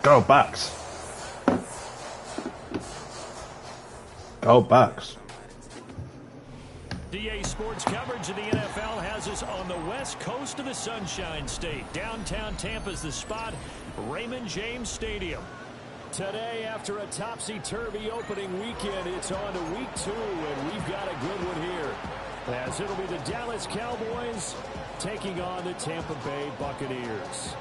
Go Bucks. Go Bucks. DA Sports coverage of the NFL has us on the west coast of the Sunshine State. Downtown Tampa's the spot, Raymond James Stadium. Today, after a topsy-turvy opening weekend, it's on to week 2, and we've got a good one here. As it'll be the Dallas Cowboys taking on the Tampa Bay Buccaneers.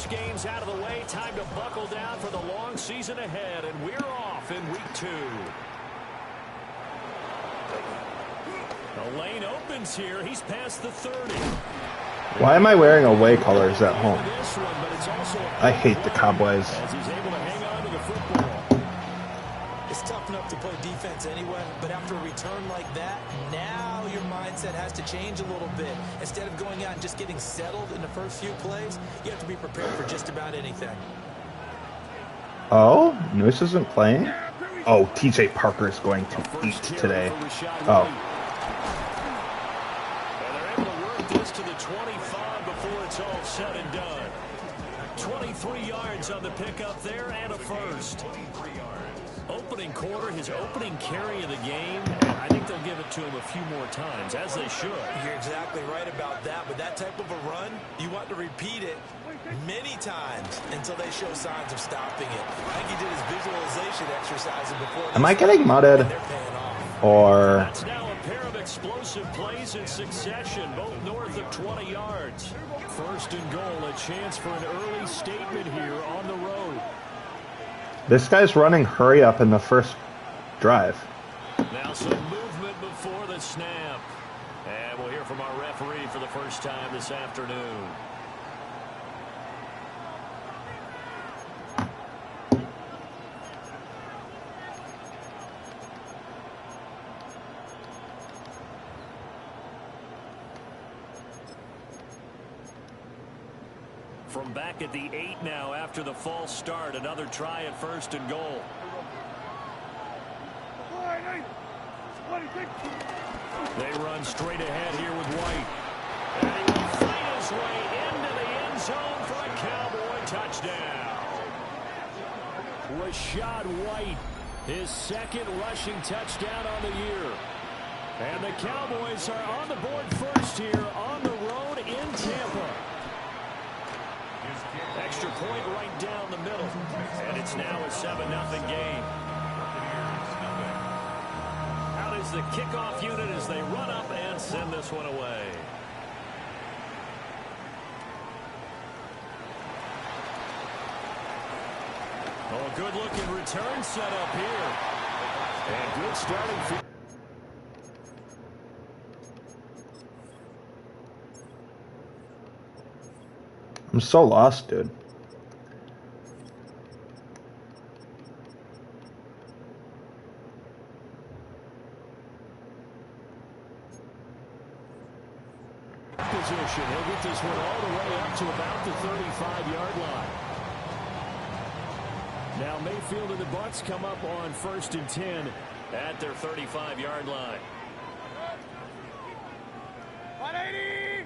Games out of the way, time to buckle down for the long season ahead, and we're off in week 2. The lane opens here. He's past the 30. Why am I wearing away colors at home? I hate the Cowboys. As he's able to hang on to the football. It's tough enough to play defense anyway, but after a return like that, now your mindset has to change a little bit. Instead of going out and just getting settled in the first few plays, you have to be prepared for just about anything. Oh, Noose isn't playing? Oh, TJ Parker is going to eat today. Oh. And they're able to work this to the 25 before it's all said and done. 23 yards on the pickup there and a first. Opening quarter, his opening carry of the game, and I think they'll give it to him a few more times, as they should. You're exactly right about that, but that type of a run, you want to repeat it many times until they show signs of stopping it. I think he did his visualization exercises before. Am I getting mudded? Or... That's now a pair of explosive plays in succession, both north of 20 yards. First and goal, a chance for an early statement here on the road. This guy's running hurry up in the first drive. Now some movement before the snap. And we'll hear from our referee for the first time this afternoon. From back at the 8 now after the false start. Another try at first and goal. They run straight ahead here with White. And he will fight his way into the end zone for a Cowboy touchdown. Rashad White, his second rushing touchdown on the year. And the Cowboys are on the board first here on the road in Tampa. Extra point right down the middle. And it's now a 7-0 game. Out is the kickoff unit as they run up and send this one away. Oh, good looking return set up here. And good starting field. I'm so lost, dude. Position. He'll get this one all the way up to about the 35-yard line. Now Mayfield and the Bucs come up on 1st and 10 at their 35-yard line. 180.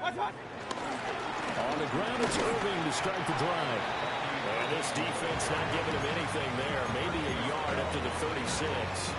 On the ground, it's Irving to start the drive. And this defense not giving him anything there. Maybe a yard up to the 36.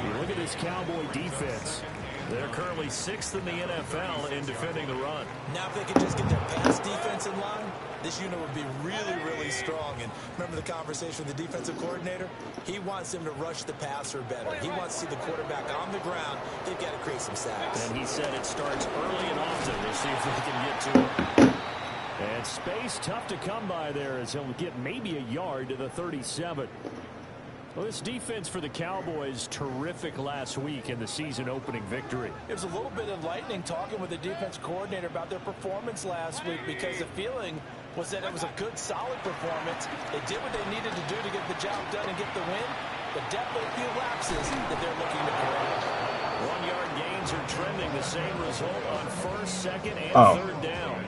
You look at this Cowboy defense. They're currently 6th in the NFL in defending the run. Now if they could just get their pass defense in line, this unit would be really, really strong. And remember the conversation with the defensive coordinator? He wants them to rush the passer better. He wants to see the quarterback on the ground. They've got to create some sacks. And he said it starts early and often. We'll see if they can get to it. And space tough to come by there as he'll get maybe a yard to the 37. Well, this defense for the Cowboys, terrific last week in the season-opening victory. It was a little bit enlightening talking with the defense coordinator about their performance last week because the feeling was that it was a good, solid performance. They did what they needed to do to get the job done and get the win, but definitely a few lapses that they're looking to correct. 1-yard gains are trending. The same result on first, second, and third down.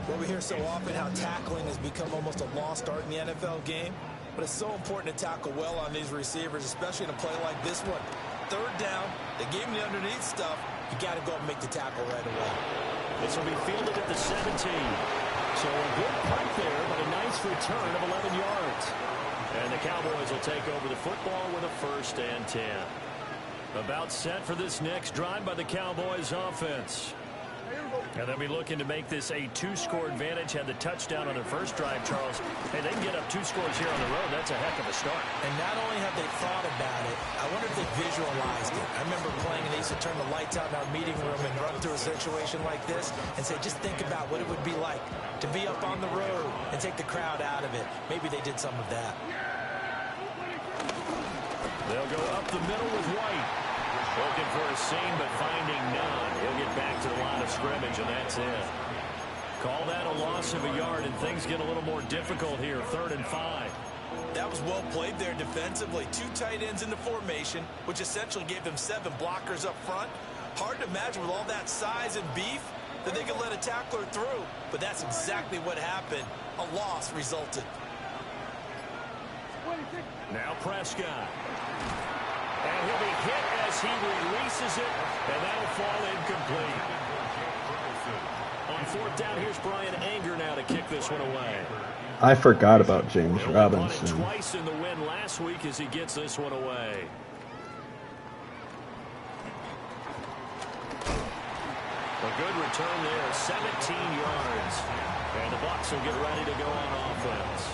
Well, we hear so often how tackling has become almost a lost art in the NFL game. But it's so important to tackle well on these receivers, especially in a play like this one. Third down, they gave him the underneath stuff. You got to go and make the tackle right away. This will be fielded at the 17. So a good punt there, but a nice return of 11 yards. And the Cowboys will take over the football with a 1st and 10. About set for this next drive by the Cowboys offense. And they'll be looking to make this a 2-score advantage. Had the touchdown on their first drive, Charles. Hey, they can get up 2 scores here on the road. That's a heck of a start. And not only have they thought about it, I wonder if they visualized it. I remember playing, and they used to turn the lights out in our meeting room and run through a situation like this and say, just think about what it would be like to be up on the road and take the crowd out of it. Maybe they did some of that. They'll go up the middle with White. Looking for a seam, but finding none. He'll get back to the line of scrimmage, and that's it. Call that a loss of a yard, and things get a little more difficult here. 3rd and 5. That was well played there defensively. 2 tight ends in the formation, which essentially gave them 7 blockers up front. Hard to imagine with all that size and beef that they could let a tackler through, but that's exactly what happened. A loss resulted. Now Prescott. And he'll be hit as he releases it, and that'll fall incomplete. On 4th down, here's Brian Anger now to kick this one away. I forgot about James He Robinson. twice in the win last week as he gets this one away. A good return there, 17 yards. And the Bucs will get ready to go on offense.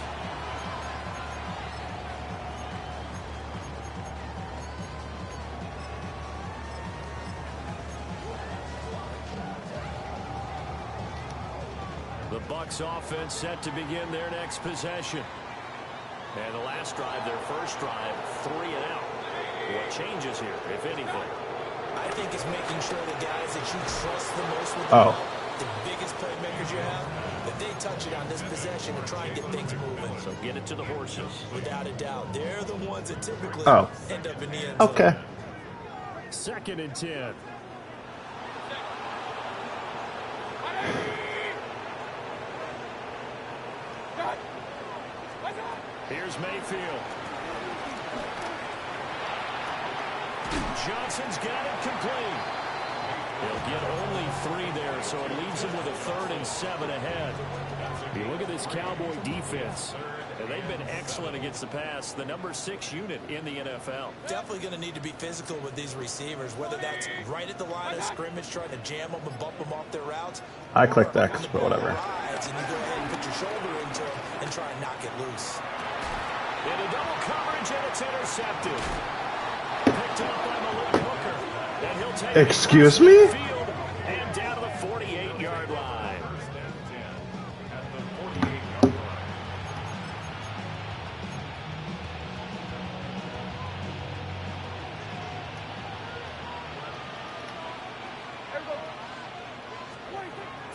The Bucs offense set to begin their next possession. And the last drive, their first drive, 3 and out. What changes here, if anything? I think it's making sure the guys that you trust the most with the ball, the biggest playmakers you have, that they touch it on this possession and try and get things moving. So get it to the horses. Without a doubt. They're the ones that typically end up in the end zone. Okay. 2nd and 10. Here's Mayfield. Johnson's got it complete. He'll get only 3 there, so it leaves him with a 3rd and 7 ahead. You look at this Cowboy defense. And they've been excellent against the pass, the number 6 unit in the NFL. Definitely going to need to be physical with these receivers, whether that's right at the line of scrimmage, trying to jam them and bump them off their routes. I clicked X, but whatever. And you go ahead and put your shoulder into it and try and knock it loose. Into double coverage, and it's intercepted. Picked up by Malik Hooker. And he'll take Excuse me? Field and down to the 48-yard line.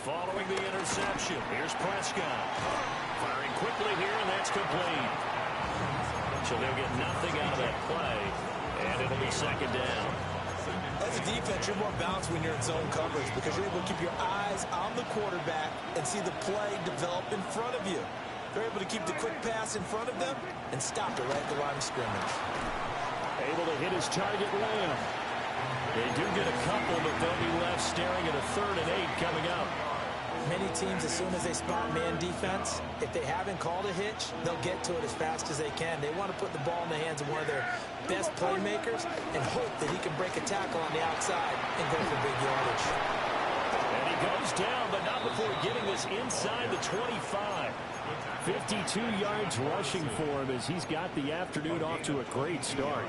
Following the interception, here's Prescott. Firing quickly here, and that's complete. So they'll get nothing out of that play, and it'll be 2nd down. As a defense, you're more balanced when you're in zone coverage because you're able to keep your eyes on the quarterback and see the play develop in front of you. They're able to keep the quick pass in front of them and stop it right at the line of scrimmage. Able to hit his target, Lamb. They do get a couple, but they'll be left staring at a 3rd and 8 coming up. Many teams, as soon as they spot man defense, if they haven't called a hitch, they'll get to it as fast as they can. They want to put the ball in the hands of one of their best playmakers and hope that he can break a tackle on the outside and go for big yardage. And he goes down, but not before getting this inside the 25. 52 yards rushing for him as he's got the afternoon off to a great start.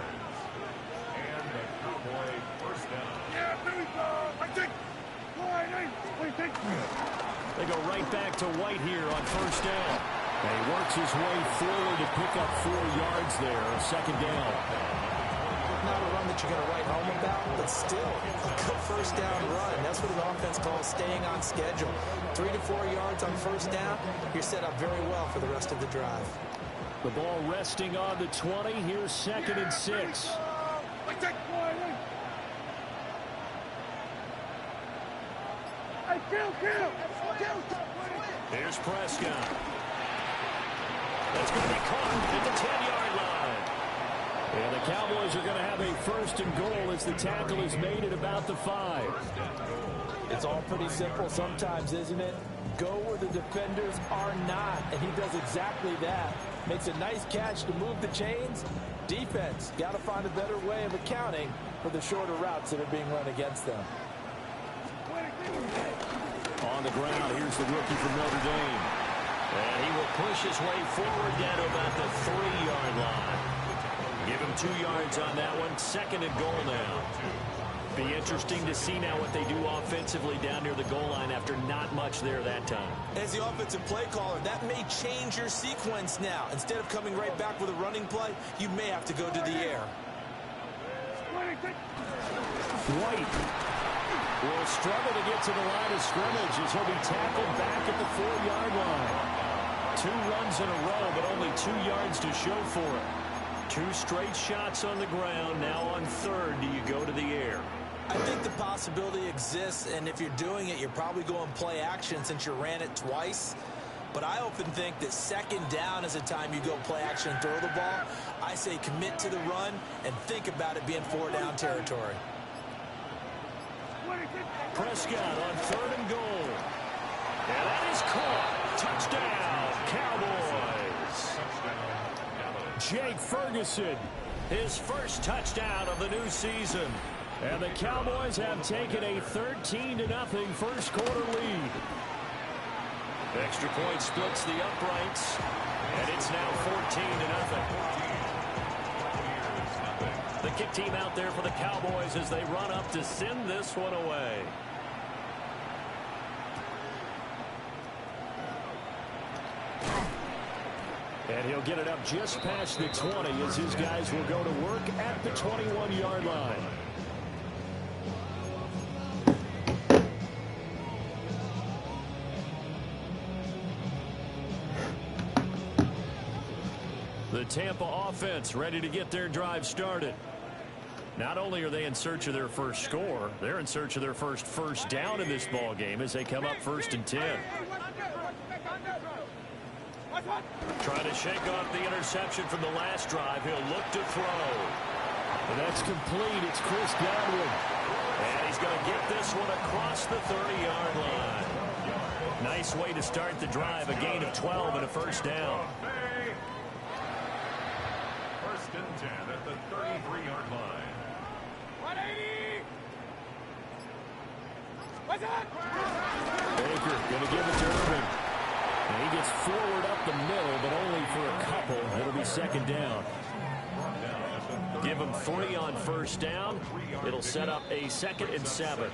They go right back to White here on 1st down. And he works his way forward to pick up 4 yards there, 2nd down. Not a run that you're going to write home about, but still a good 1st down run. That's what an offense calls staying on schedule. 3 to 4 yards on 1st down, you're set up very well for the rest of the drive. The ball resting on the 20. Here's 2nd and 6. Here's Prescott. That's going to be caught at the 10-yard line. And the Cowboys are going to have a first and goal as the tackle is made at about the 5. It's all pretty simple sometimes, isn't it? Go where the defenders are not, and he does exactly that. Makes a nice catch to move the chains. Defense got to find a better way of accounting for the shorter routes that are being run against them. On the ground, here's the rookie from Notre Dame. And he will push his way forward down to about the 3-yard line. Give him 2 yards on that one. Second and goal now. Be interesting to see now what they do offensively down near the goal line after not much there that time. As the offensive play caller, that may change your sequence now. Instead of coming right back with a running play, you may have to go to the air. White will struggle to get to the line of scrimmage as he'll be tackled back at the 4-yard line. 2 runs in a row, but only 2 yards to show for it. 2 straight shots on the ground. Now on third, do you go to the air? I think the possibility exists, and if you're doing it, you're probably going play action since you ran it twice. But I often think that second down is a time you go play action and throw the ball. I say commit to the run and think about it being 4-down territory. Prescott on third and goal. And that is caught. Touchdown, Cowboys. Jake Ferguson, his first touchdown of the new season. And the Cowboys have taken a 13-0 first quarter lead. Extra point splits the uprights, and it's now 14-0. The kick team out there for the Cowboys as they run up to send this one away. And he'll get it up just past the 20 as his guys will go to work at the 21-yard line. The Tampa offense ready to get their drive started. Not only are they in search of their first score, they're in search of their first down in this ball game as they come up 1st and 10. Trying to shake off the interception from the last drive. He'll look to throw. And that's complete. It's Chris Godwin. And he's going to get this one across the 30-yard line. Nice way to start the drive. A gain of 12 and a first down. 1st and 10 at the 33-yard line. 180! What's up? Baker going to give it to Irvin. And he gets forward up the middle, but only for a couple. It'll be second down. Give him 3 on first down. It'll set up a 2nd and 7.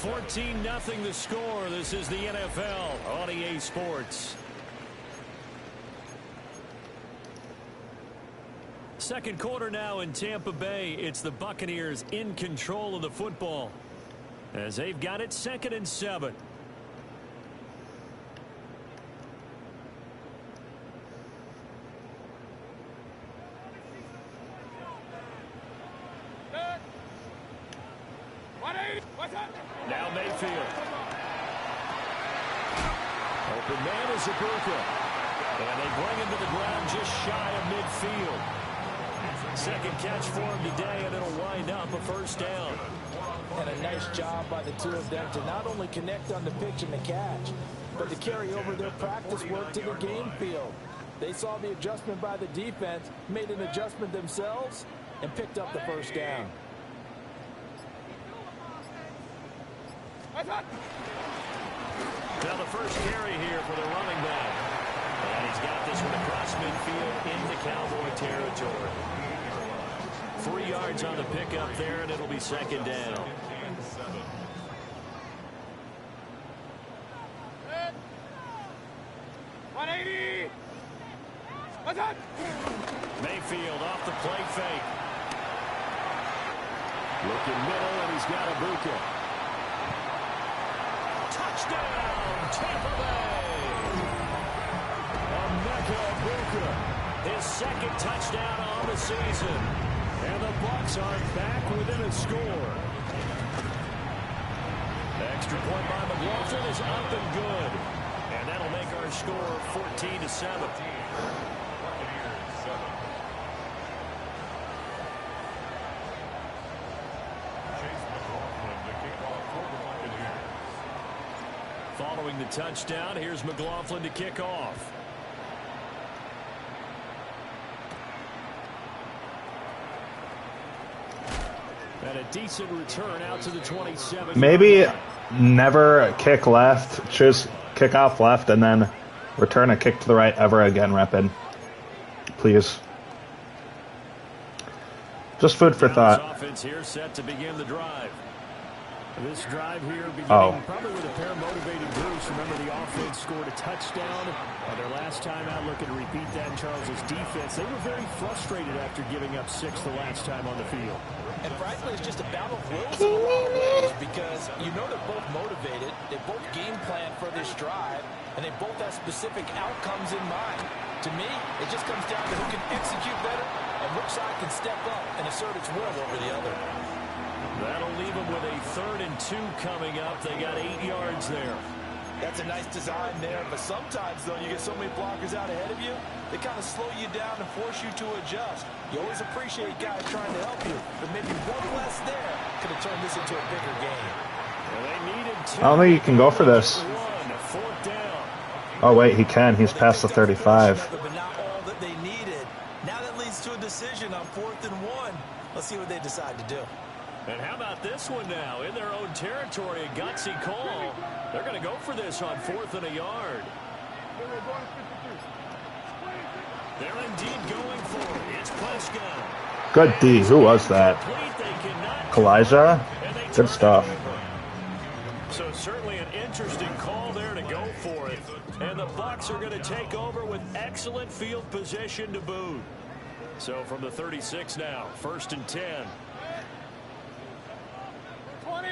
14-0 the score. This is the NFL on EA Sports. Second quarter now in Tampa Bay. It's the Buccaneers in control of the football as they've got it 2nd and 7. Now Mayfield. Open man is Ibuka. And they bring him to the ground just shy of midfield. Second catch for him today, and it'll wind up a first down. And a nice job by the two of them to not only connect on the pitch and the catch, but to carry over their practice work to the game field. They saw the adjustment by the defense, made an adjustment themselves, and picked up the first down. Now the first carry here for the running back. And he's got this one across midfield into Cowboy territory. 3 yards on the pickup there, and it'll be second down. Mayfield off the play fake. Looking middle, and he's got Ibuka. Touchdown, Tampa Bay! Emeka Ibuka, his 2nd touchdown on the season. And the Bucs are back within a score. Extra point by McLaughlin is up and good. And that'll make our score 14-7. Following the touchdown, here's McLaughlin to kick off. And a decent return out to the 27. Maybe never kick left, choose kick off left, and then return a kick to the right ever again, Rapid. Please. Just food for thought. Offense here set to begin the drive. This drive here beginning probably with a pair of motivated Bruce. Remember, the offense scored a touchdown on their last time out. Looking to repeat that in Charles's defense. They were very frustrated after giving up 6 the last time on the field. And frankly, it's just a battle of wills in a lot of ways because you know they're both motivated. They both game plan for this drive, and they both have specific outcomes in mind. To me, it just comes down to who can execute better and which side can step up and assert its will over the other. That'll leave them with a 3rd and 2 coming up. They got 8 yards there. That's a nice design there, but sometimes, though, you get so many blockers out ahead of you, they kind of slow you down and force you to adjust. You always appreciate guys trying to help you, but maybe one less there could have turned this into a bigger game. Well, they needed 2. I don't think you can go for this. 4th down. Oh, wait, he can. He's past the 35. But not all that they needed. Now that leads to a decision on 4th and 1. Let's see what they decide to do. And how about this one now? In their own territory, a gutsy call. They're going to go for this on 4th and a yard. They're indeed going for it. It's Prescott. Good D. Who was that? Kalijah? Good stuff. So certainly an interesting call there to go for it. And the Bucs are going to take over with excellent field position to boot. So from the 36 now, 1st and 10. 20.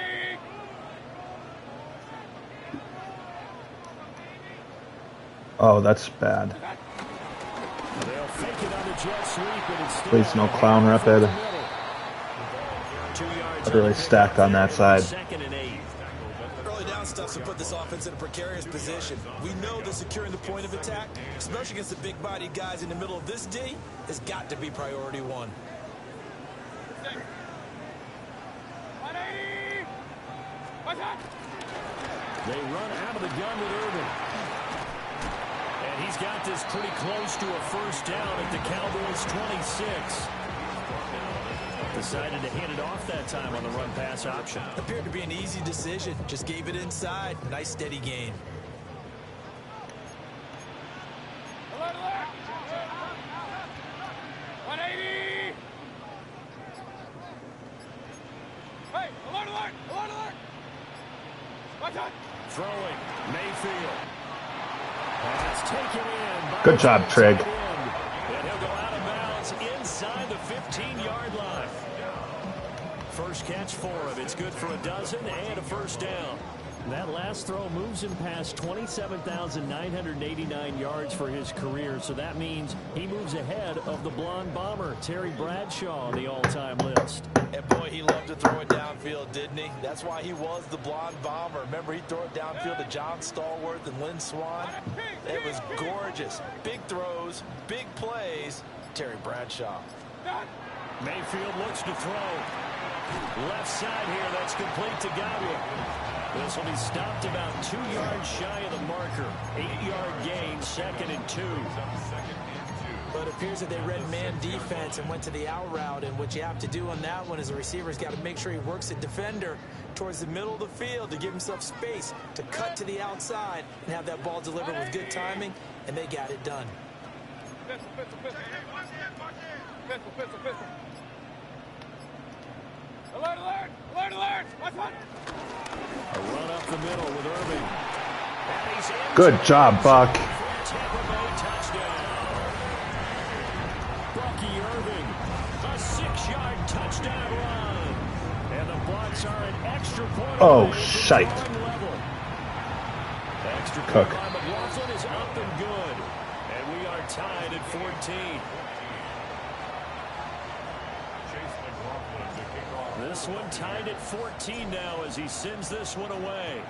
Oh, that's bad. They'll fake it on the jet sweep, and it's Please, no clown, Rapid. 2 yards. Really stacked on that side. 2nd and 8. Early down stuff to put this offense in a precarious position. We know that securing the point of attack, especially against the big-bodied guys in the middle of this D, has got to be priority 1. 180. What's that? They run out of the gun with Irvin. And he's got this pretty close to a 1st down at the Cowboys' 26. Decided to hand it off that time on the run-pass option. Appeared to be an easy decision. Just gave it inside. Nice, steady gain. Alert, alert. 180. Hey, alert, alert, alert, alert. Watch out. Throwing, Mayfield. That's taken in by Good job, Trig. And he'll go out of bounds inside the 15-yard line. First catch for him. It's good for a dozen and a 1st down. That last throw moves him past 27,989 yards for his career. So that means he moves ahead of the blonde bomber, Terry Bradshaw, on the all-time list. And boy, he loved to throw it downfield, didn't he? That's why he was the blonde bomber. Remember, he'd throw it downfield to John Stallworth and Lynn Swann. It was gorgeous. Big throws, big plays. Terry Bradshaw. Mayfield looks to throw. Left side here, that's complete to Godwin. This will be stopped about 2 yards shy of the marker. 8-yard gain, 2nd and 2. But it appears that they read man defense and went to the out route. And what you have to do on that one is the receiver's got to make sure he works the defender towards the middle of the field to give himself space to cut to the outside and have that ball delivered with good timing. And they got it done. Pistol, pistol, pistol. Pistol, pistol, pistol. Alert, alert, alert, alert. Watch out. A run up the middle with Irving. And he's in. Good job, Buck. Tampa Bay touchdown. Bucky Irving, a 6-yard touchdown run. And the Bucs are an extra point. Oh, shite. Extra Cook. point by McLaughlin is up and good. And we are tied at 14. this one tied at 14 now as he sends this one away.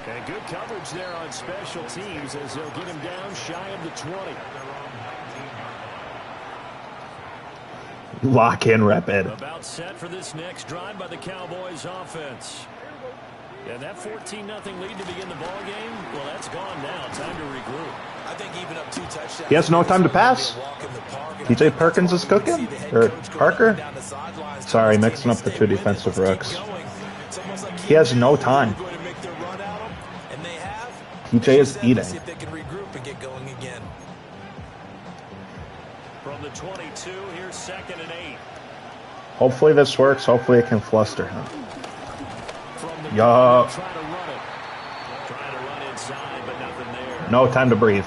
And good coverage there on special teams as they'll get him down shy of the 20. Lock in, rep it. About set for this next drive by the Cowboys offense. And that 14-0 lead to begin the ball game, well, that's gone now. Time to regroup. I think even up 2 touchdowns. He has no time to pass. TJ Perkins is cooking? Or Parker? Sorry, mixing up the 2 defensive rooks. He has no time. TJ is eating. See if they can regroup and get going again. From the 22, here's 2nd and 8. Hopefully this works. Hopefully it can fluster him. Yo. Trying to run inside, but nothing there. No time to breathe. A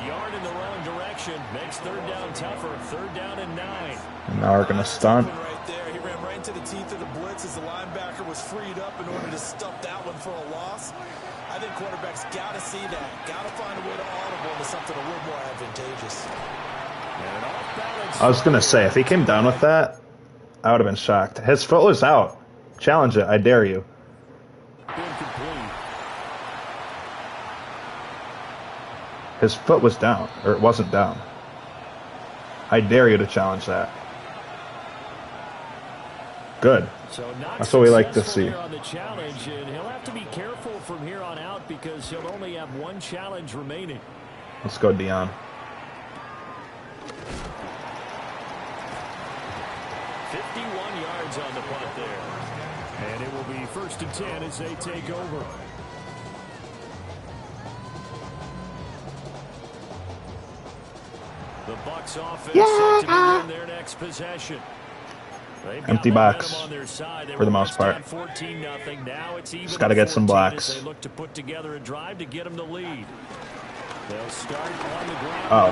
yard in the wrong direction makes 3rd down tougher. 3rd down and 9. And now we're going to stunt. Right there. He ran right into the teeth of the blitz as the linebacker was freed up in order to stuff that one for a loss. I think quarterbacks got to see that. Got to find a way to audible into something a little more advantageous. I was going to say, if he came down with that, I would have been shocked. His foot was out. Challenge it. I dare you. Incomplete. His foot was down, or it wasn't down. I dare you to challenge that. Good. So that's what we like to see. On the challenge, and he'll have to be careful from here on out because he'll only have 1 challenge remaining. Let's go, Dion. 51 yards on the punt there. And it will be 1st and 10 as they take over. The Bucs offense set to begin their next possession. Empty box for the most part. Just got to get some blocks. They look to put together a drive to get them the lead. They'll start on the ground. Oh.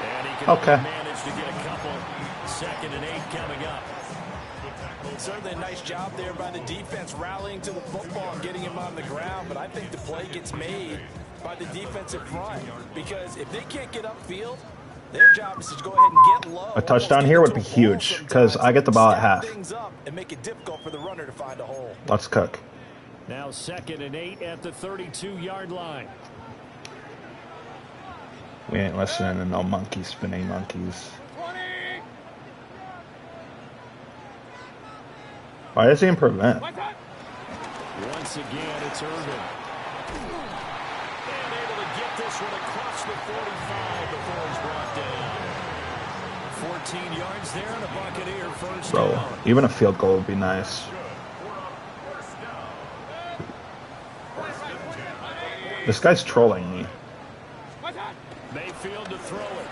And he can okay. manage to get a couple. 2nd and 8 coming up. Certainly a nice job there by the defense rallying to the football and getting him on the ground, but I think the play gets made by the defensive front because if they can't get upfield, their job is to go ahead and get low. A touchdown here would be huge because I get the ball at half. And make it difficult for the runner to find a hole. Let's cook. Now 2nd and 8 at the 32-yard line. We ain't listening to no monkey spinning monkeys. Why does he in prevent? Once again, it's Irvin. And able to get this one across the 45 before he's brought down. 14 yards there and a Buccaneer first Bro, down. even a field goal would be nice. This guy's trolling me. Mayfield to throw it.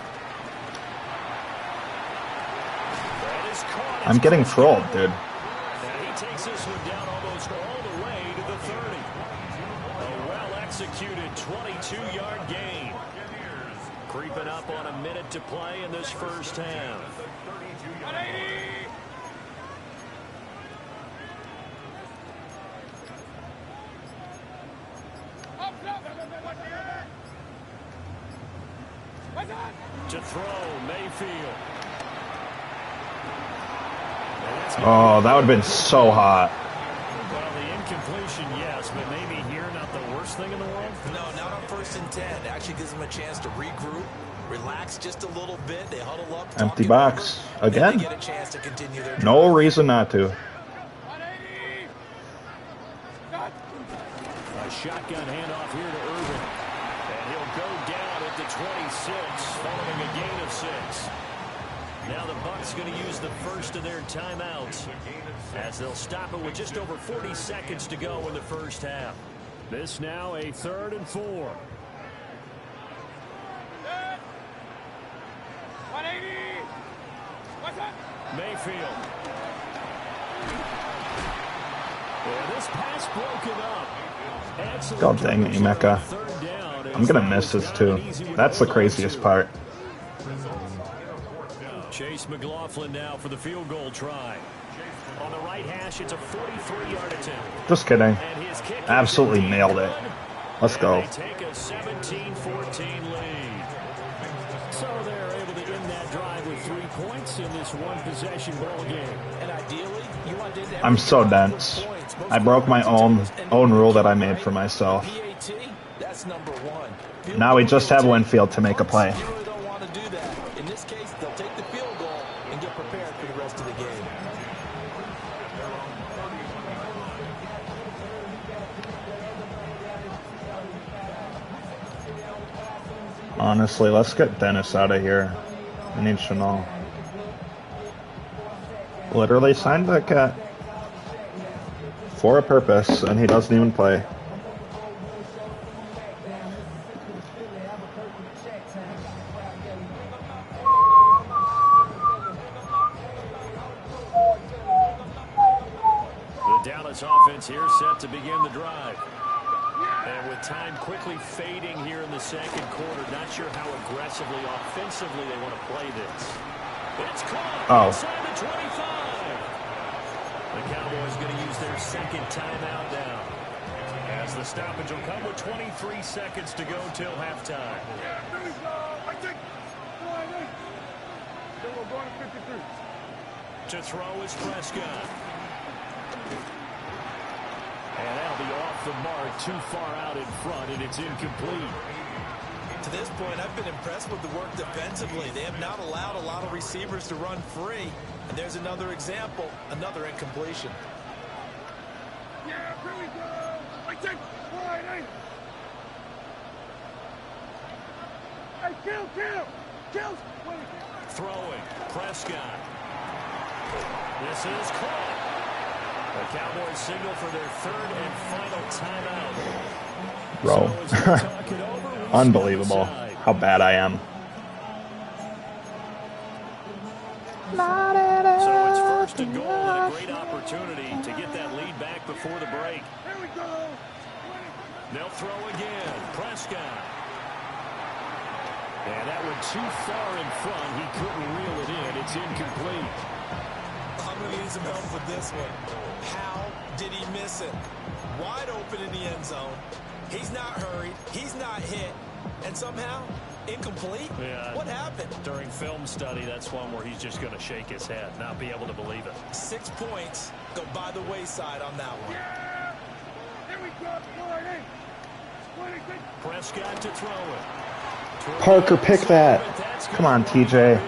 I'm getting trolled, dude. Takes this one down almost all the way to the 30. A well-executed 22-yard gain. Creeping up on a minute to play in this first half. To throw, Mayfield. Oh, that would have been so hot. Well, the incompletion, yes, but maybe here not the worst thing in the world? No, not on 1st and 10. It actually gives them a chance to regroup, relax just a little bit. They huddle up. Empty box. Again? Get a chance to continue their no reason not to. A shotgun handoff here to Irvin. And he'll go down at the 26 following a gain of 6. Now the Bucs going to use the first of their timeouts as they'll stop it with just over 40 seconds to go in the first half. This now a 3rd and 4. 180. What's up? Mayfield. Yeah, this pass broken up. Excellent. God dang it, Emeka. I'm going to miss this too. That's the craziest part. Chase McLaughlin now for the field goal try. On the right hash, it's a 43-yard attempt. Just kidding. And his kick Absolutely nailed it. Let's go. They take a 17-14 lead. So they're able to end that drive with 3 points in this one-possession ball game. And ideally, you want to end I'm so dense. I broke my own rule that I made for myself. PAT, that's number one. Now we just have Winfield to make a play. You really don't want to do that. In this case, they'll take the field goal and get prepared for the rest of the game. Honestly, let's get Dennis out of here. I need to know. Literally signed that cat for a purpose, and he doesn't even play. The Dallas offense here set to begin the drive. And with time quickly fading here in the second quarter, not sure how aggressively, offensively they want to play this. It's caught inside the 25. The Cowboys going to use their second timeout now, as the stoppage will come with 23 seconds to go till halftime. To throw is Prescott. And that'll be off the mark, too far out in front, and it's incomplete. To this point, I've been impressed with the work defensively. They have not allowed a lot of receivers to run free. And there's another example, another incompletion. Yeah, here we go. I take wide, hey. Hey, kill. Throwing, Prescott. This is caught. The Cowboys signal for their third and final timeout. Bro. Unbelievable how bad I am. So it's first and goal, and a great opportunity to get that lead back before the break. Here we go. They'll throw again. Prescott. And that went too far in front. He couldn't reel it in. It's incomplete. I'm going to need some help with this one. How did he miss it? Wide open in the end zone. He's not hurried. He's not hit. And somehow, incomplete? Yeah. What happened? During film study, that's one where he's just going to shake his head, not be able to believe it. 6 points go by the wayside on that one. Yeah. Here we go. Wide, hey. Prescott to throw it. Parker, pick that. Come on, TJ.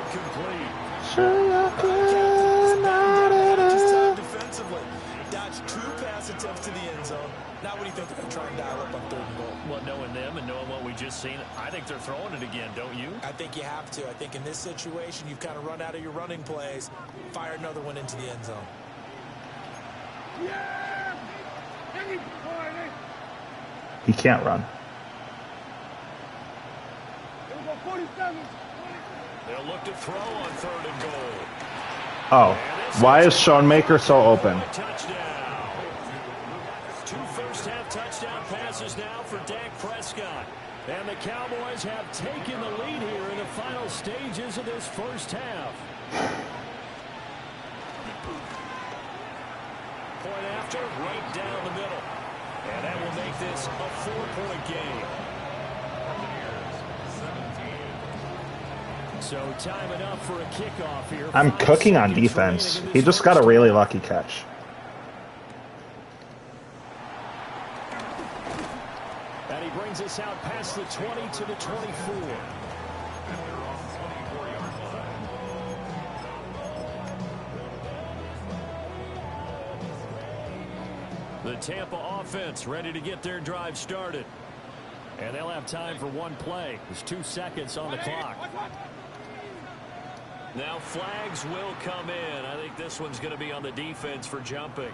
Defensively, dodged 2 pass attempts to the end zone. Now what do you think they're going to try and dial up on 3rd and goal? Well, knowing them and knowing what we just seen, I think they're throwing it again, don't you? I think you have to. I think in this situation, you've kind of run out of your running plays. Fire another one into the end zone. Yeah. Here we go. Wide, hey. He can't run. Here we go. 47. They'll look to throw on 3rd and goal. Oh, why is Schoenmaker so open? Touchdown. 2 first-half touchdown passes now for Dak Prescott. And the Cowboys have taken the lead here in the final stages of this first half. Point after, right down the middle. And that will make this a 4-point game. So time enough for a kickoff here. I'm cooking on defense. He just got a really lucky catch. And he brings us out past the 20 to the 24. The Tampa offense ready to get their drive started. And they'll have time for one play. There's 2 seconds on the clock. Now flags will come in. I think this one's going to be on the defense for jumping.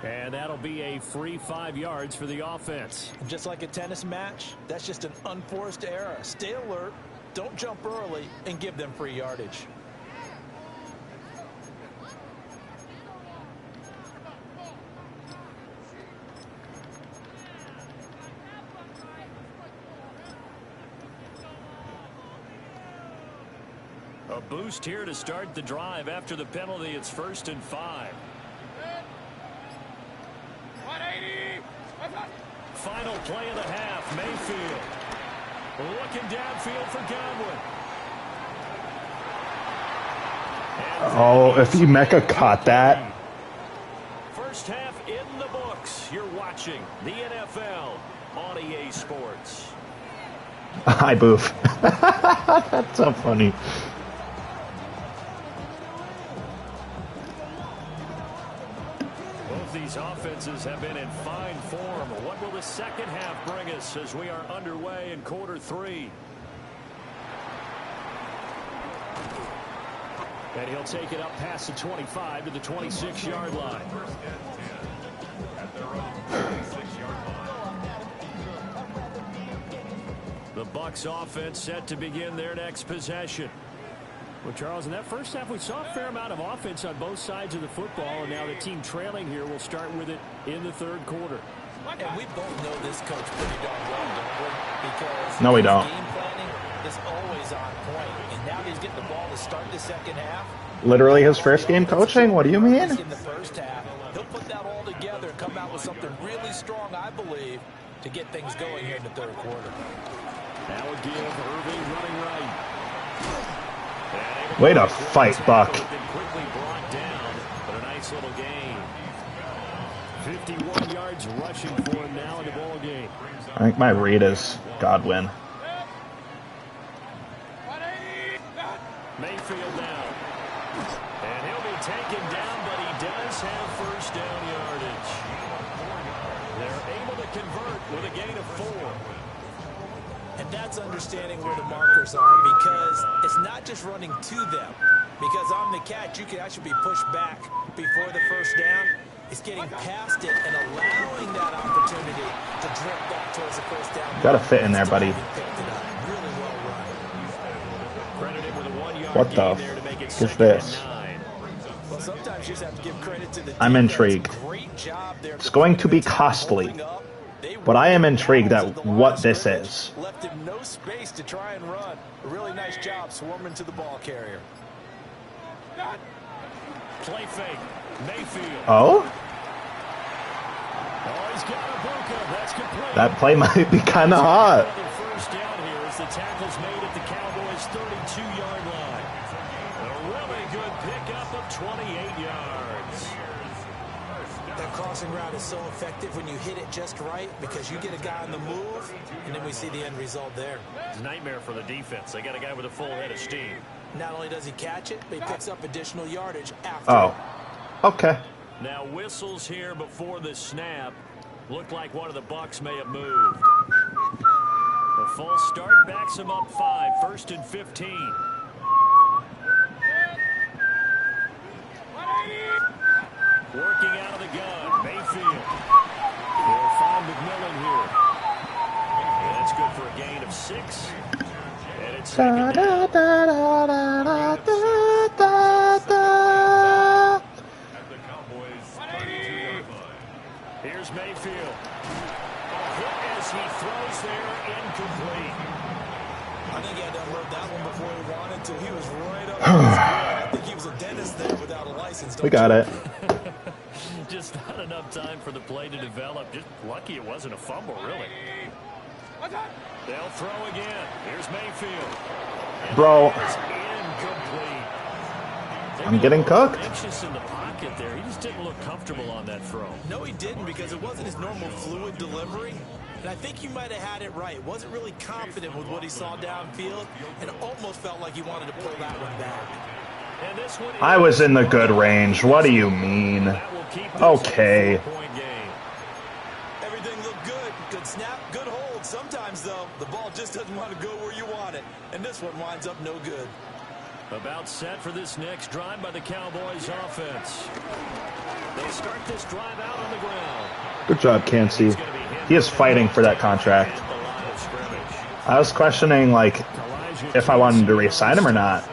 And that'll be a free 5 yards for the offense. Just like a tennis match, that's just an unforced error. Stay alert, don't jump early, and give them free yardage. A boost here to start the drive. After the penalty, it's 1st and 5. 180. Final play of the half. Mayfield looking downfield for Godwin. Oh, if Emeka caught that. First half in the books. You're watching the NFL on EA Sports. Hi, Boof. That's so funny. Both these offenses have been in fine form. What will the second half bring us as we are underway in quarter three? And he'll take it up past the 25 to the 26-yard line. At their own 26-yard line. The Bucs offense set to begin their next possession. Well, Charles, in that first half, we saw a fair amount of offense on both sides of the football, and now the team trailing here will start with it in the third quarter. And we both know this coach pretty darn well, don't we? Because no, we don't. Game planning is always on point, and now he's getting the ball to start the second half. Literally his first game coaching? What do you mean? In the first half, he'll put that all together and come out with something really strong, I believe, to get things going here in the third quarter. Now a give, Irving running right. Way to fight, Buck. Quickly brought down, but a nice little gain. 51 yards rushing for him now in the ball game. I think my read is Godwin. Mayfield now. And he'll be taken down, but he does have first down yardage. They're able to convert with a gain of 4. And that's understanding where the markers are, because it's not just running to them. Because on the catch, you can actually be pushed back before the first down. It's getting past it and allowing that opportunity to drift back towards the first down. Gotta fit in there, buddy. Really well run. What the f is this? Well, sometimes you just have to give credit to the defense. I'm intrigued. Great job there. It's going to be costly, but I am intrigued at what this is. Left him no space to try and run. A really nice job swarming to the ball carrier. Play fake. Mayfield. Oh? Oh, he's got a Buka. That's complete. That play might be kind of hot. First down here as the tackle's made at the Cowboys' 32-yard line. A really good pickup of 28 yards. That crossing route is so effective when you hit it just right, because you get a guy on the move, and then we see the end result there. It's a nightmare for the defense. They got a guy with a full head of steam. Not only does he catch it, but he picks up additional yardage after. Oh, okay. Now whistles here before the snap. Looked like one of the Bucs may have moved. The false start backs him up 5, 1st and 15. Working out of the gun, Mayfield. They'll find McMillan here. And that's good for a gain of 6. And it's second down. Here's Mayfield. A hit as he throws there, incomplete. I think he had to unload that one before he wanted to. He was right up on his grill. I think he was a dentist there without a license. We got it. Just not enough time for the play to develop. Just lucky it wasn't a fumble, really. They'll throw again. Here's Mayfield. Bro. Incomplete. I'm getting cooked. Anxious in the pocket there. He just didn't look comfortable on that throw. No, he didn't, because it wasn't his normal fluid delivery. And I think he might have had it right. Wasn't really confident with what he saw downfield, and almost felt like he wanted to pull that one back. And this one I was in the good range. What do you mean? Okay. Everything looked good. Good snap, good hold. Sometimes, though, the ball just doesn't want to go where you want it. And this one winds up no good. About set for this next drive by the Cowboys offense. They'll start this drive out on the ground. Good job, Cansey. He is fighting for that contract. I was questioning, like, if I wanted to re-sign him or not.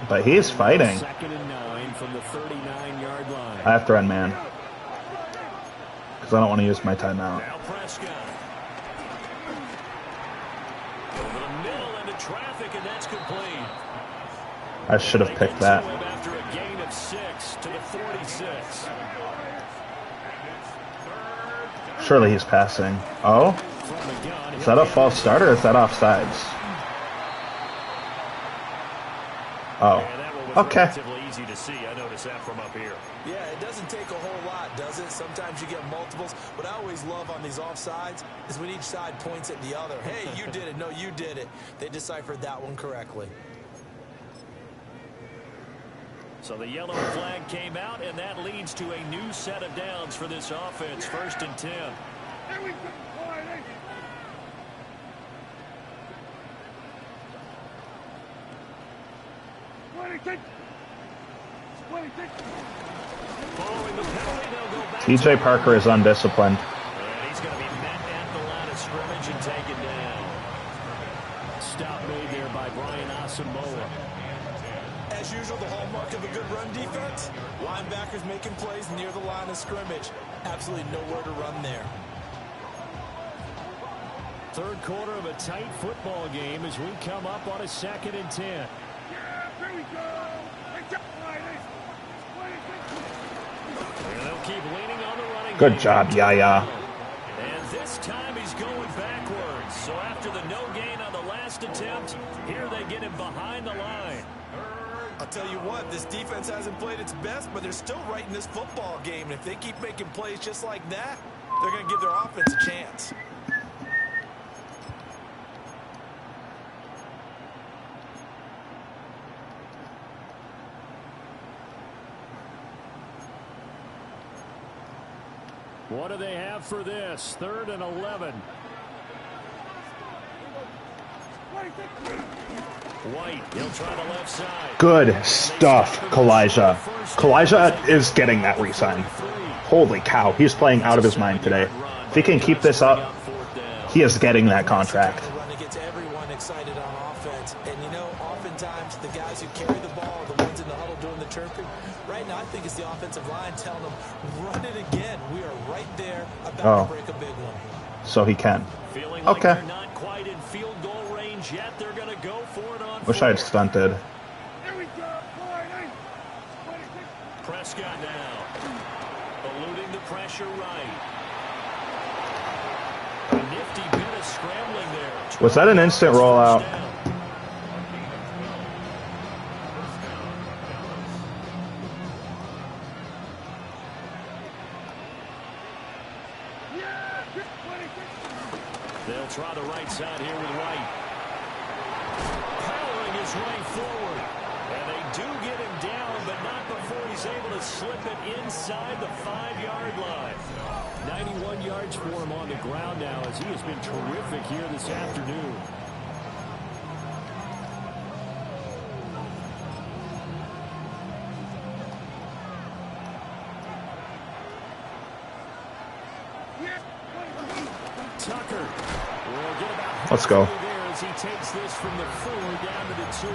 But he is fighting. 2nd and 9 from the 39-yard line. I have to run, man. Because I don't want to use my timeout. Now Prescott. Over the middle into traffic, and that's complete. I should have picked that. After a gain of 6 to the 46. Surely he's passing. Oh? Is that a false start or is that offsides? Oh. Okay. easy to see. I notice that from up here. Yeah, it doesn't take a whole lot, does it? Sometimes you get multiples. What I always love on these offsides is when each side points at the other. Hey, you did it. No, you did it. They deciphered that one correctly. So the yellow flag came out, and that leads to a new set of downs for this offense. 1st and 10. Here we go. Following the penalty, they'll go back. TJ Parker is undisciplined. And he's going to be met at the line of scrimmage and taken down. Stop made there by Brian Asamoah. As usual, the hallmark of a good run defense, linebackers making plays near the line of scrimmage. Absolutely nowhere to run there. Third quarter of a tight football game as we come up on a 2nd and 10. Yeah, here we go. And they'll keep leaning on the running Good game. job, Yaya. And this time he's going backwards. So after the no gain on the last attempt, here they get him behind the line. I'll tell you what, this defense hasn't played its best, but they're still right in this football game. And if they keep making plays just like that, they're going to give their offense a chance. What do they have for this? 3rd and 11. White, he'll try the left side. Good stuff, Kalijah. Kalijah is getting that re-sign. Holy cow, he's playing out of his mind today. If he can keep this up, he is getting that contract. It gets everyone excited on offense. And, you know, oftentimes the guys who carry the ball are the ones in the huddle doing the chirping. Right now, I think it's the offensive line telling them, run it again. We are right there about to break a big one. So he can. Feeling like Okay. they're not quite in field goal range yet. They're going to go for it on Wish I had stunted. Here we go. Prescott now. Eluding the pressure right. A nifty bit of scrambling there. Was that an instant rollout? They'll try the right side here with White. Powering his way forward. And they do get him down, but not before he's able to slip it inside the 5-yard line. 91 yards for him on the ground now as he has been terrific here this afternoon. Tucker will get about Let's go. there as he takes this from the 4 down to the 2.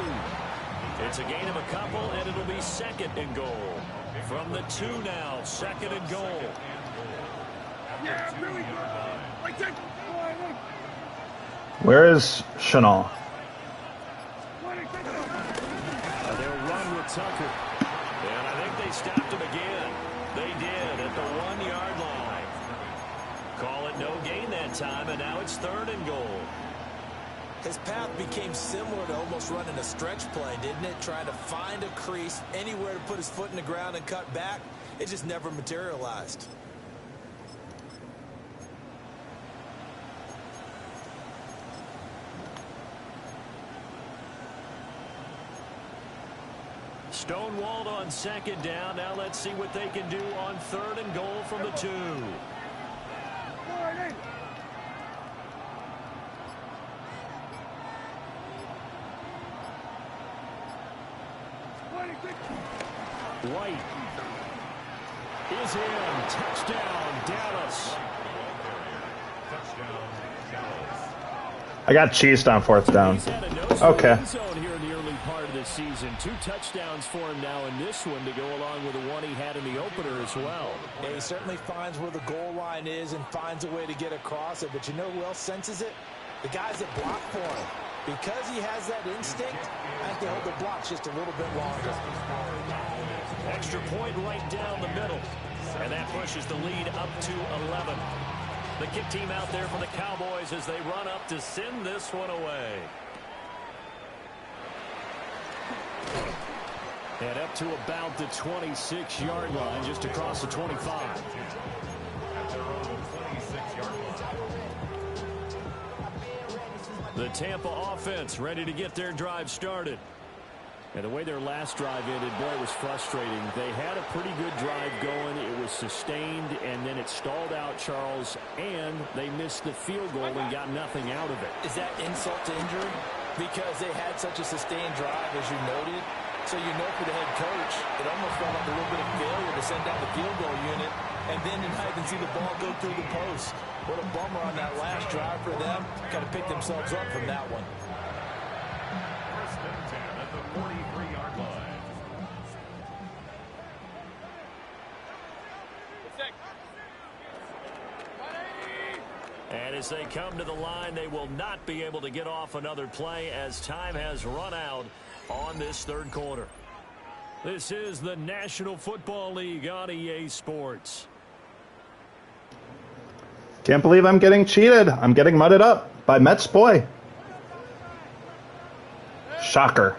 It's a gain of a couple, and it'll be 2nd and goal. From the 2 now, 2nd and goal. Yeah, here we go. Where is Chanel? They'll run with Tucker. And I think they stopped him again. They did at the 1-yard line. Call it no gain that time, and now it's 3rd and goal. His path became similar to almost running a stretch play, didn't it? Trying to find a crease, anywhere to put his foot in the ground and cut back. It just never materialized. Stonewalled on 2nd down. Now let's see what they can do on 3rd and goal from the 2. White is in. Touchdown, Dallas. I got cheesed on 4th down. He's had a no Okay. zone here in the early part of the season. 2 touchdowns for him now in this one to go along with the one he had in the opener as well. Yeah, he certainly finds where the goal line is and finds a way to get across it. But you know who else senses it? The guys that block for him. Because he has that instinct, I think they hold the blocks just a little bit longer. Extra point right down the middle. And that pushes the lead up to 11. The kick team out there for the Cowboys as they run up to send this one away. And up to about the 26-yard line, just across the 25. The Tampa offense ready to get their drive started. And the way their last drive ended, boy, it was frustrating. They had a pretty good drive going. It was sustained, and then it stalled out, Charles, and they missed the field goal and got nothing out of it. Is that insult to injury? Because they had such a sustained drive, as you noted. So you know for the head coach, it almost felt like a little bit of failure to send down the field goal unit, and then you can see the ball go through the post. What a bummer on that last drive for them. Kind of picked themselves up from that one. First and 10 at the 43-yard line. And as they come to the line, they will not be able to get off another play as time has run out on this third quarter. This is the National Football League on EA Sports. Can't believe I'm getting cheated. I'm getting mudded up by Mets boy. Shocker.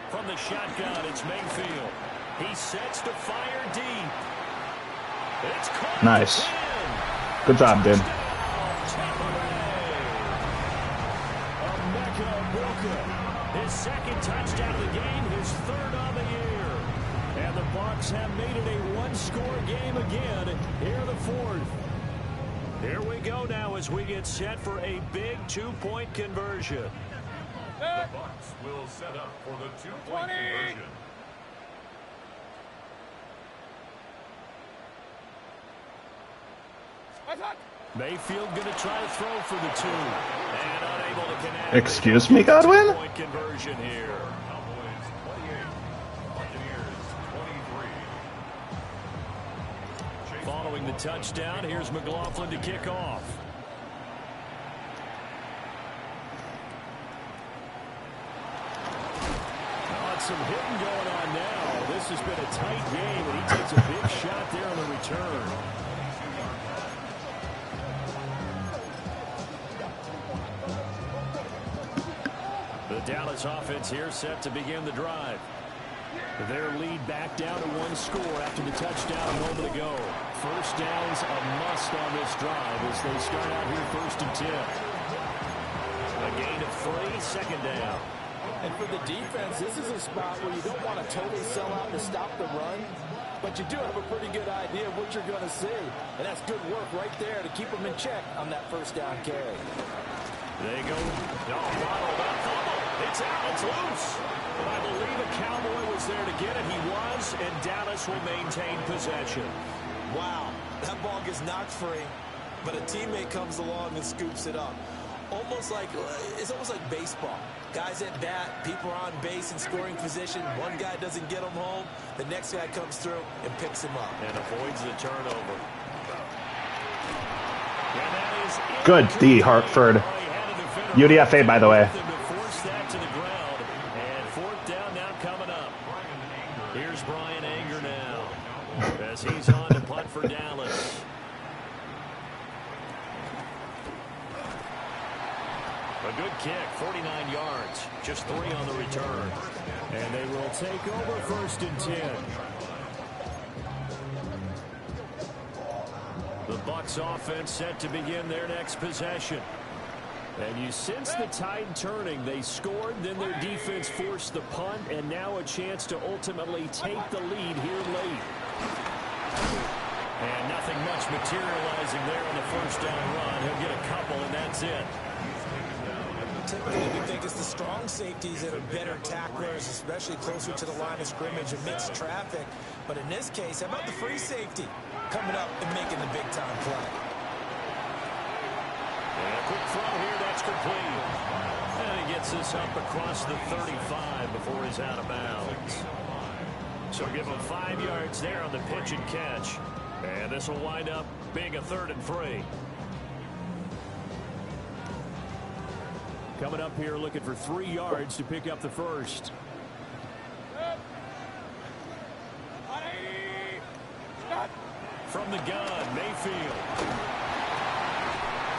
From the shotgun, it's Mayfield. He sets to fire deep. It's caught. Nice. Good job, dude. His second touchdown of the game, his third on the year. And the Bucs have made it a one-score game again here in the fourth. Here we go now as we get set for a big two-point conversion. The Bucs will set up for the two-point conversion. Mayfield going to try to throw for the two. And unable to connect. Excuse me, Godwin? Two-point conversion here. Cowboys 28, Buccaneers 23. Following the touchdown, here's McLaughlin to kick off. Some hitting going on now. This has been a tight game, and he takes a big shot there on the return. The Dallas offense here set to begin the drive. Their lead back down to one score after the touchdown a moment ago. First down's a must on this drive as they start out here first and 10. A gain of 3, second down. And for the defense, this is a spot where you don't want to totally sell out to stop the run, but you do have a pretty good idea of what you're going to see. And that's good work right there to keep them in check on that first down carry. They go. No, bottled up. It's out. It's loose. But I believe a Cowboy was there to get it. He was, and Dallas will maintain possession. Wow, that ball gets knocked free, but a teammate comes along and scoops it up. It's almost like baseball. Guys at bat, people are on base in scoring position. One guy doesn't get him home. The next guy comes through and picks him up. And avoids the turnover. Good D, Hartford. UDFA, by the way. Force that to the ground. And fourth down now coming up. Here's Brian Anger now as he's on to punt for Dallas. A good kick, 49 yards, just 3 on the return. And they will take over first and 10. The Bucs offense set to begin their next possession. And you sense the tide turning. They scored, then their defense forced the punt, and now a chance to ultimately take the lead here late. And nothing much materializing there on the first down run. He'll get a couple, and that's it. Typically, we think it's the strong safeties that are better tacklers, especially closer to the line of scrimmage amidst traffic. But in this case, how about the free safety coming up and making the big-time play? And a quick throw here, that's complete. And he gets this up across the 35 before he's out of bounds. So give him 5 yards there on the pitch and catch. And this will wind up being a 3rd and 3. Coming up here looking for 3 yards to pick up the first. From the gun, Mayfield.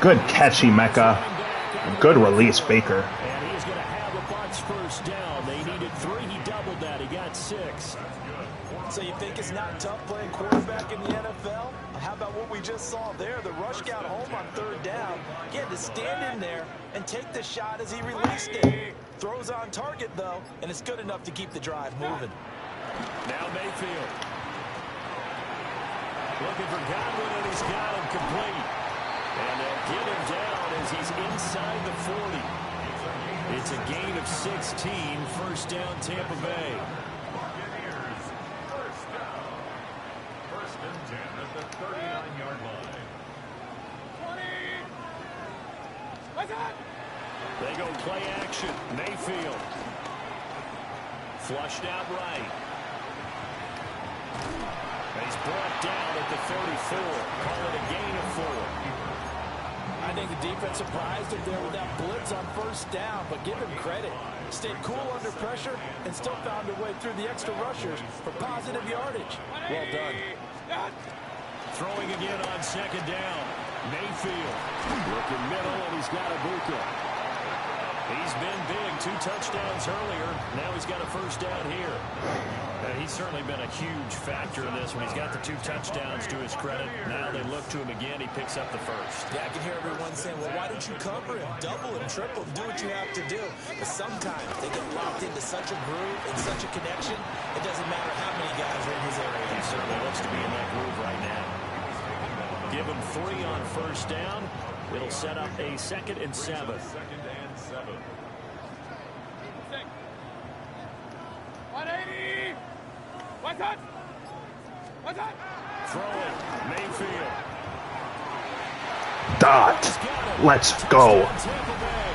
Good catchy Mecca. Good release, Baker. And he's going to have the first down. They needed 3. He doubled that. He got 6. So you think it's not tough playing quarterback in the NFL? How about what we just saw there? The rush got home on 3rd down. He had to stand in there and take the shot as he released it. Throws on target, though, and it's good enough to keep the drive moving. Now Mayfield. Looking for Godwin, and he's got him complete. And they'll get him down as he's inside the 40. It's a gain of 16. First down, Tampa Bay. First and 10 at the 39-yard line. 20. What's that? They go play action. Mayfield. Flushed out right. He's brought down at the 34. Call it a gain of 4. I think the defense surprised him there with that blitz on first down, but give him credit. Stayed cool under pressure and still found a way through the extra rushers for positive yardage. Well done. Throwing again on second down. Mayfield. Looking middle, and he's got Ibuka. He's been big. 2 touchdowns earlier. Now he's got a first down here. He's certainly been a huge factor in this when he's got the 2 touchdowns to his credit. Now they look to him again. He picks up the first. Yeah, I can hear everyone saying, well, why don't you cover him? Double him, triple him, do what you have to do. But sometimes they get locked into such a groove and such a connection, it doesn't matter how many guys are in his area. He certainly looks to be in that groove right now. Give him 3 on first down. It'll set up a 2nd and 7. 2nd and 7. 180. What's that? What's that? Throw it. Mayfield. Dot. Let's go. Tampa Bay.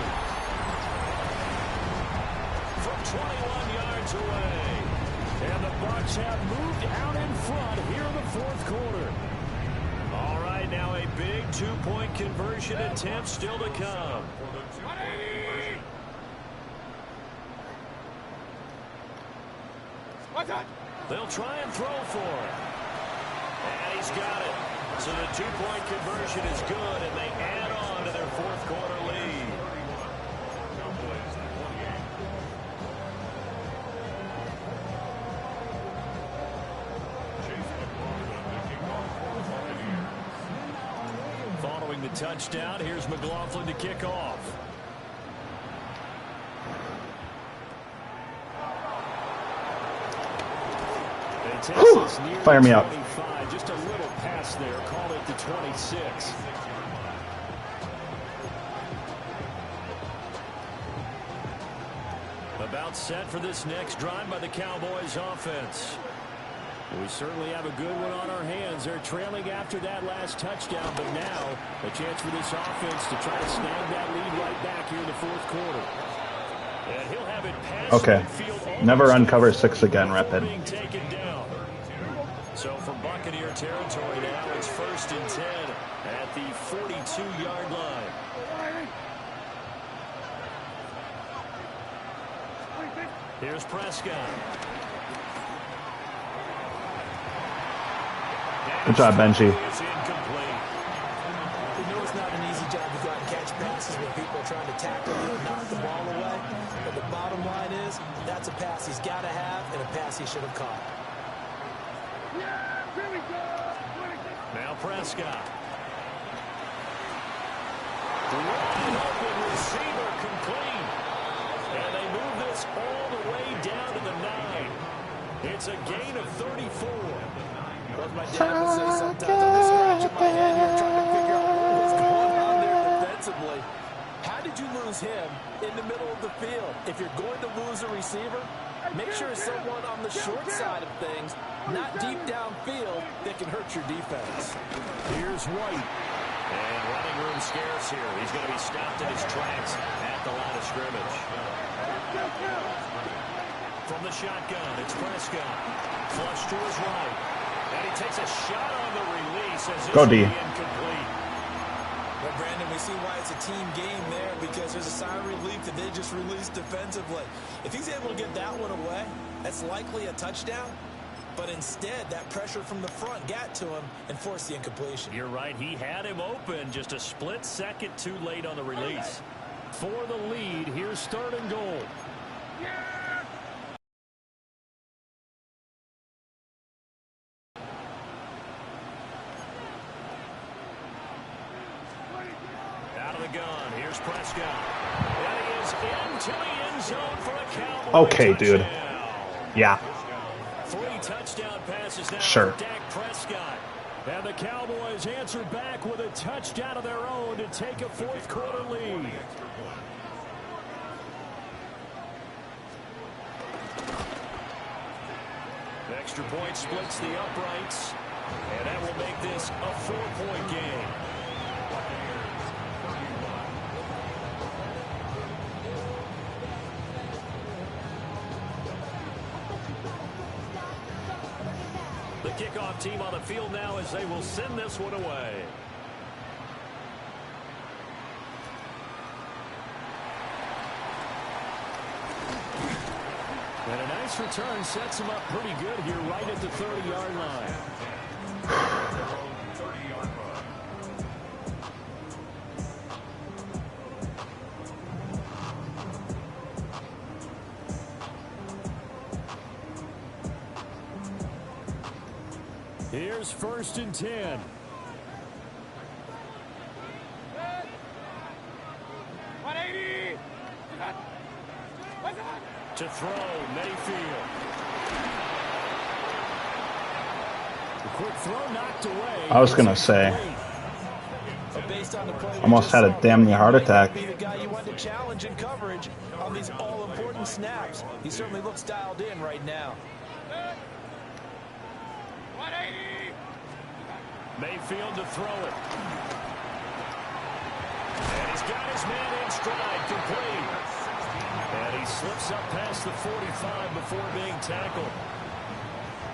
From 21 yards away. And the Bucs have moved out in front here in the 4th quarter. All right, now a big 2-point conversion attempt still to come. 180. What's that? They'll try and throw for it. And he's got it. So the 2-point conversion is good, and they add on to their 4th quarter lead. Following the touchdown, here's McLaughlin to kick off. Fire me up. Just a little pass there. Call it the 26. About set for this next drive by the Cowboys offense. We certainly have a good one on our hands. They're trailing after that last touchdown, but now a chance for this offense to try to snag that lead right back here in the 4th quarter. And he'll have it past Okay. midfield. Never uncover 6 again, Rapid. Being taken down. So from Buccaneer territory now, it's 1st and 10 at the 42-yard line. Here's Prescott. Good job, Benji. It's incomplete. You know it's not an easy job to go out and catch passes when people are trying to tackle you and knock the ball away. But the bottom line is, that's a pass he's got to have and a pass he should have caught. Now Prescott. Wide open receiver complete. And they move this all the way down to the 9. It's a gain of 34. What my dad would say sometimes, I'm just scratching my head here trying to figure out what was going on there defensively. How did you lose him in the middle of the field? If you're going to lose a receiver, make sure it's someone on the short side of things, not deep downfield, that can hurt your defense. Here's White. And running room scarce here. He's going to be stopped in his tracks at the line of scrimmage. From the shotgun, it's Prescott. Flush to his right. And he takes a shot on the release as Go D. incomplete. Well, Brandon, we see why it's a team game there, because there's a sigh of relief that they just released defensively. If he's able to get that one away, that's likely a touchdown. But instead, that pressure from the front got to him and forced the incompletion. You're right. He had him open just a split second too late on the release. For the lead, here's 3rd and goal. Out of the gun, here's Prescott. And he is into the end zone for a Cowboys Okay, dude. touchdown. Yeah. 3 touchdown passes now Sure. for Dak Prescott. And the Cowboys answer back with a touchdown of their own to take a fourth-quarter lead. The extra point splits the uprights, and that will make this a 4-point game. The kickoff team on the field now as they will send this one away. And a nice return sets him up pretty good here right at the 30-yard line. 30-yard run. Here's 1st and 10. To throw, Mayfield. The quick throw knocked away. I was gonna say. But based on the play we Almost just had a saw, damn near heart he might attack. be the guy you want to challenge in coverage on these all-important snaps. He certainly looks dialed in right now. 180. Mayfield to throw it. And he's got his man in stride, complete. And he slips up past the 45 before being tackled.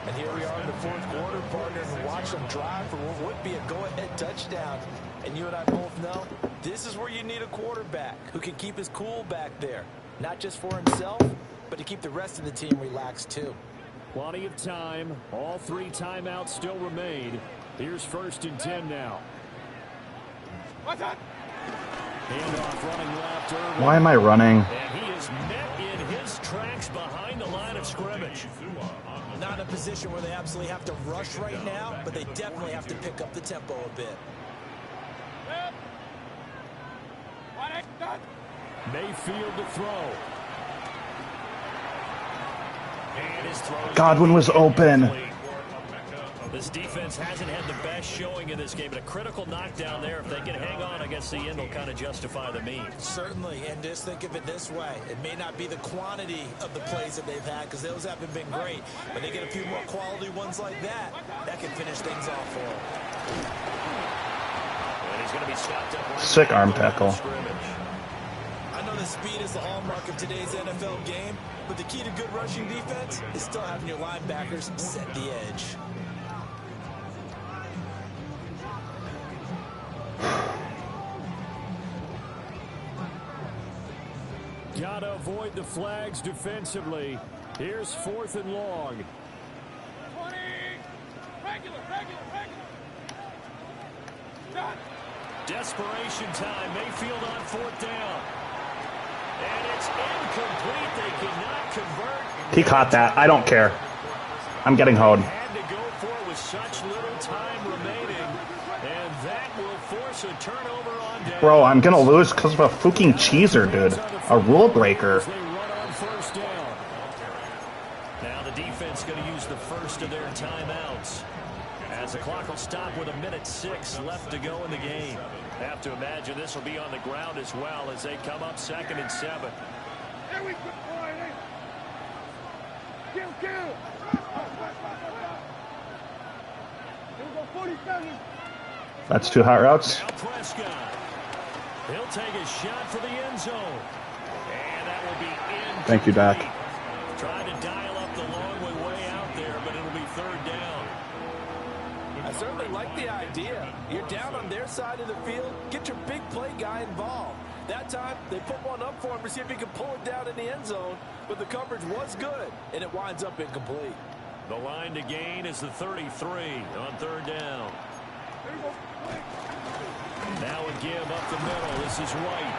And here we are in the fourth quarter, partner, and watch them drive for what would be a go-ahead touchdown. And you and I both know this is where you need a quarterback who can keep his cool back there, not just for himself, but to keep the rest of the team relaxed too. Plenty of time. All 3 timeouts still remain. Here's 1st and 10 now. What's that? Handoff running left. Irvin. Why am I running? And he is met in his tracks behind the line of scrimmage. Not in a position where they absolutely have to rush right now, but they definitely have to pick up the tempo a bit. Mayfield to throw. And his throw. Godwin was open. This defense hasn't had the best showing in this game, but a critical knockdown there. If they can hang on, I guess the end will kind of justify the means. Certainly, and just think of it this way. It may not be the quantity of the plays that they've had, because those haven't been great, but they get a few more quality ones like that, that can finish things off for them. And he's going to be stopped up. Right Sick now. arm tackle. I know the speed is the hallmark of today's NFL game, but the key to good rushing defense is still having your linebackers set the edge. Gotta avoid the flags defensively. Here's 4th and long. 20. Regular. Done. Desperation time. Mayfield on 4th down. And it's incomplete. They cannot convert. He caught that. I don't care. I'm getting hoed. Had to go for it with such little time remaining. And that will force a turnover on down. Bro, I'm gonna lose because of a fucking cheeser, dude. A rule breaker. They run on 1st down. Now the defense going to use the first of their timeouts. As the clock will stop with 1:06 left to go in the game. Have to imagine this will be on the ground as well as they come up 2nd and 7. Here we go. Kill. Here we go, 47. That's 2 hot routes. Now Prescott. He'll take a shot for the end zone. And that will be in. Thank you, Dak. Trying to dial up the long way out there, but it'll be 3rd down. I certainly like the idea. You're down on their side of the field. Get your big play guy involved. That time, they put one up for him to see if he can pull it down in the end zone. But the coverage was good, and it winds up incomplete. The line to gain is the 33 on 3rd down. Now a give up the middle. This is White.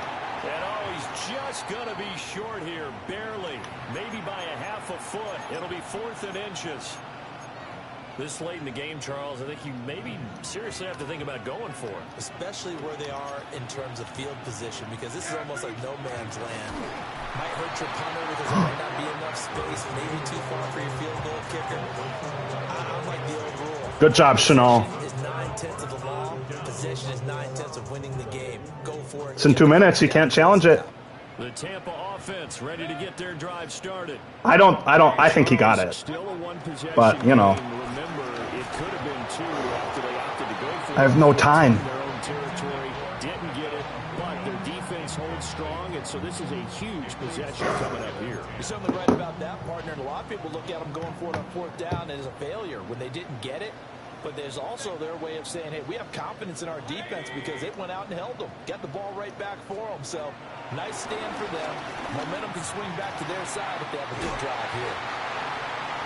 And oh, he's just going to be short here, barely. Maybe by a half a foot. It'll be 4th and inches. This late in the game, Charles, I think you maybe seriously have to think about going for it. Especially where they are in terms of field position, because this is almost like no man's land. Might hurt your punter because there might not be enough space, maybe too far for your field goal kicker. I like the old rule. Good job, Chanel. Possession is 9/10 of the law. Possession is 9/10 of winning the game. Go for it. It's in 2 minutes. You can't challenge it. The Tampa offense ready to get their drive started. I think he got it. Still a one-possession But, you know. game. Remember, it could have been 2 after they opted to go for it. I have no time. Their own territory, didn't get it, but their defense holds strong, and so this is a huge possession coming up here. You're certainly right about that, partner. And a lot of people look at them going for it on 4th down as a failure when they didn't get it. But there's also their way of saying, hey, we have confidence in our defense because it went out and held them. Got the ball right back for them. So, nice stand for them. Momentum can swing back to their side if they have a good drive here.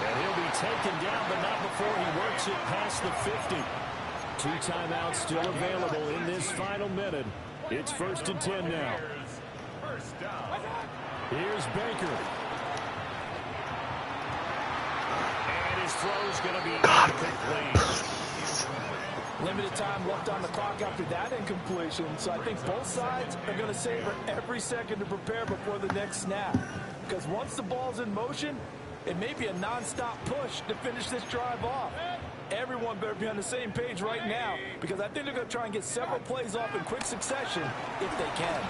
And he'll be taken down, but not before he works it past the 50. 2 timeouts still available in this final minute. It's 1st and 10 now. Here's Baker. And his throw's going to be incomplete. Limited time left on the clock after that incompletion, so I think both sides are going to savor every second to prepare before the next snap. Because once the ball's in motion, it may be a non-stop push to finish this drive off. Everyone better be on the same page right now, because I think they're going to try and get several plays off in quick succession if they can.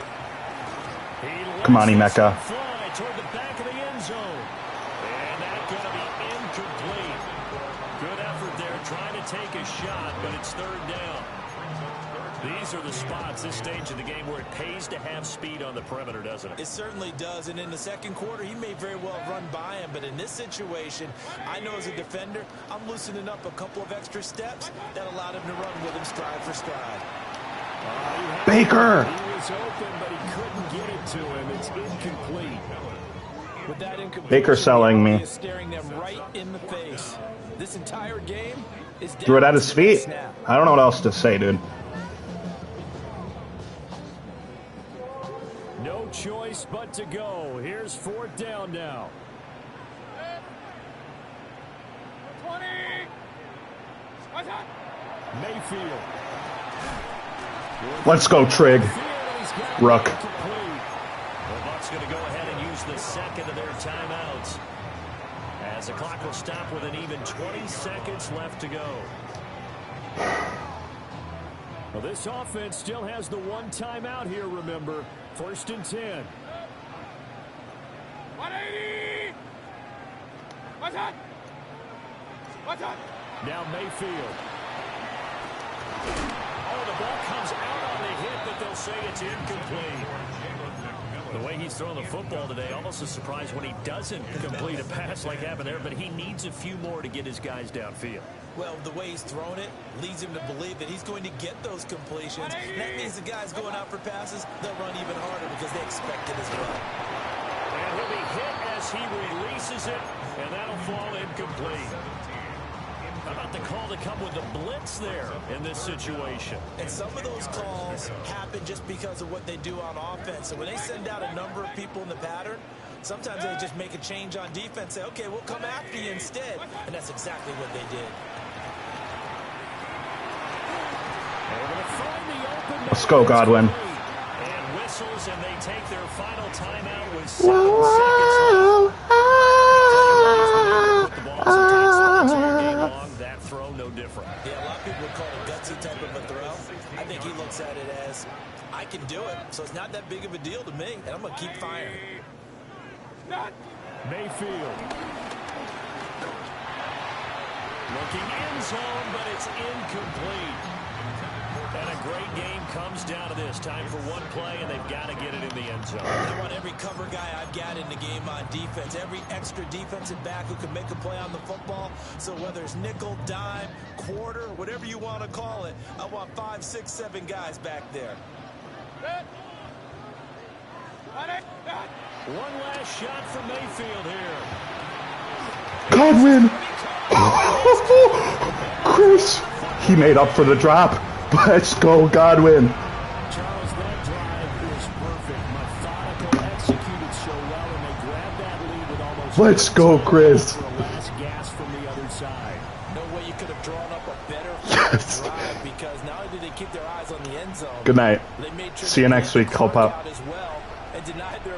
Come on, Emeka. Fly toward the back of the end zone. And that's going to be incomplete. Good effort there, trying to take a shot, but it's 3rd down. These are the spots, this stage of the game, where it pays to have speed on the perimeter, doesn't it? It certainly does, and in the second quarter, he may very well run by him, but in this situation, I know as a defender, I'm loosening up a couple of extra steps that allowed him to run with him stride for stride. Baker! He was open, but he couldn't get it to him. It's incomplete. With that incomplete, Baker selling me. he is staring them right in the face. This entire game is Threw it at his feet. snap. I don't know what else to say, dude. No choice but to go. Here's 4th down now. 20. Mayfield. Let's go, Trig. Ruck. The Bucs going to go ahead and use the second of their timeouts, as the clock will stop with an even 20 seconds left to go. Well, this offense still has the 1 timeout here, remember. 1st and 10. 180. Now Mayfield. Oh, the ball comes out on the hit, but they'll say it's incomplete. The way he's throwing the football today, almost a surprise when he doesn't complete a pass like happened there, but he needs a few more to get his guys downfield. Well, the way he's thrown it leads him to believe that he's going to get those completions. And that means the guys going out for passes, they'll run even harder because they expect it as well. And he'll be hit as he releases it, and that'll fall incomplete. How about the call to come with the blitz there in this situation? And some of those calls happen just because of what they do on offense. So when they send out a number of people in the pattern, sometimes they just make a change on defense, say, okay, we'll come after you instead. And that's exactly what they did. Let's go, Godwin. And whistles, and they take their final timeout with 7 seconds left. Put the ball in tight spots all game long. That throw, no different. Yeah, a lot of people would call it a gutsy type of a throw. I think he looks at it as, I can do it, so it's not that big of a deal to me, and I'm going to keep firing. Mayfield. Looking end zone, but it's incomplete. And a great game comes down to this. Time for one play, and they've got to get it in the end zone. I want every cover guy I've got in the game on defense, every extra defensive back who can make a play on the football. So whether it's nickel, dime, quarter, whatever you want to call it, I want 5, 6, 7 guys back there. One last shot for Mayfield here. Godwin! Chris! He made up for the drop. Let's go, Godwin. Charles, that drive was perfect. My Let's go, Chris. Last gas from the other side. No way you could have drawn up a better Yes. drive, because not only did they keep their eyes on the end zone, Good night. they made sure See you they next had the week. Help clock out. as well and denied their